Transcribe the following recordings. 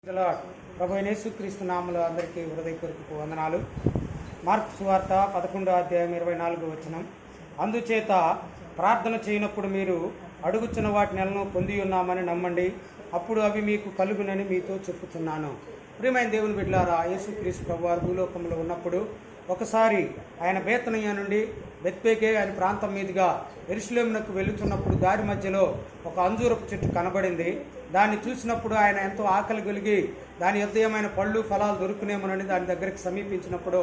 ప్రభు యేసుక్రీస్తు నామములో అందరికీ హృదయపూర్వక వందనాలు. మార్కు సువార్త 11వ అధ్యాయం 24వ వచనం. అందుచేత ప్రార్థన చేయనప్పుడు మీరు అడుగుచున్న వాటి నెలను పొంది ఉన్నామని నమ్మండి, అప్పుడు అవి మీకు కలుగునని మీతో చెప్పుచున్నాను. ప్రియమైన దేవుని బిడ్డలారా, యేసుక్రీస్తు ప్రభువారు భూలోకంలో ఉన్నప్పుడు ఒకసారి ఆయన బేతనియ నుండి బెత్పేకే ఆయన ప్రాంతం మీదుగా యెరూషలేమునకు వెళుతున్నప్పుడు దారి మధ్యలో ఒక అంజూరపు చెట్టు కనబడింది. దాన్ని చూసినప్పుడు ఆయన ఎంతో ఆకలి కలిగి దాని యొద్ద ఏమైనా పళ్ళు ఫలాలు దొరుకునేమోనని దాని దగ్గరికి సమీపించినప్పుడు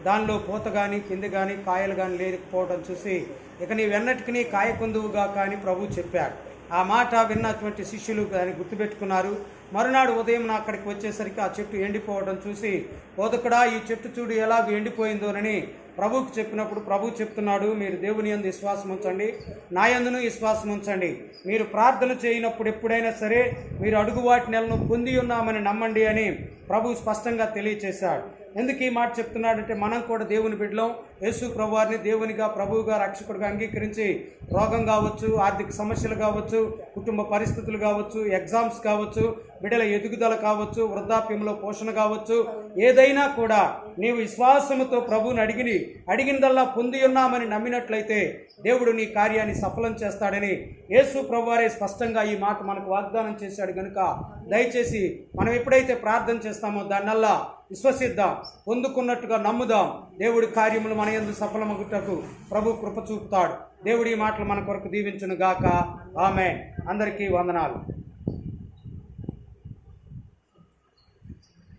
దానిలో పూత కానీ కింది కానీ కాయలు కానీ లేకపోవడం చూసి, ఇక నీవెన్నటికీ కాయ పొందువుగా కానీ ప్రభు చెప్పాడు. ఆ మాట విన్నటువంటి శిష్యులు దాన్ని గుర్తుపెట్టుకున్నారు. మరునాడు ఉదయం అక్కడికి వచ్చేసరికి ఆ చెట్టు ఎండిపోవడం చూసి, బోధకుడా, ఈ చెట్టు చూడు ఎలాగ ఎండిపోయిందోనని ప్రభువుకి చెప్పినప్పుడు ప్రభు చెప్తున్నాడు, మీరు దేవుని యందు విశ్వాసం ఉంచండి, నా యందును విశ్వాసం ఉంచండి. మీరు ప్రార్థన చేయనప్పుడు ఎప్పుడైనా సరే మీరు అడుగు వాటి నెలను పొంది ఉన్నామని నమ్మండి అని ప్రభు స్పష్టంగా తెలియచేశాడు. ఎందుకు ఈ మాట చెప్తున్నాడంటే, మనం కూడా దేవుని బిడ్డలం, యేసు ప్రభువారిని దేవునిగా ప్రభువుగా రక్షకుడిగా అంగీకరించి రోగం కావచ్చు, ఆర్థిక సమస్యలు కావచ్చు, కుటుంబ పరిస్థితులు కావచ్చు, ఎగ్జామ్స్ కావచ్చు, బిడ్డల ఎదుగుదల కావచ్చు, వృద్ధాప్యంలో పోషణ కావచ్చు, ఏదైనా కూడా నీవు విశ్వాసముతో ప్రభువుని అడిగినదల్లా పొంది ఉన్నామని నమ్మినట్లయితే దేవుడు నీ కార్యాన్ని సఫలం చేస్తాడని యేసు ప్రభువారే స్పష్టంగా ఈ మాట మనకు వాగ్దానం చేశాడు. కనుక దయచేసి మనం ఎప్పుడైతే ప్రార్థన చేస్తామో దాన్నల్లా విశ్వసిద్దాం, పొందుకున్నట్టుగా నమ్ముదాం. దేవుడి కార్యములు మన యందు సఫలమగుటకు ప్రభు కృప చూపుతాడు. దేవుడి మాటలు మన కొరకు దీవించును గాక. ఆమేన్. అందరికీ వందనాలు.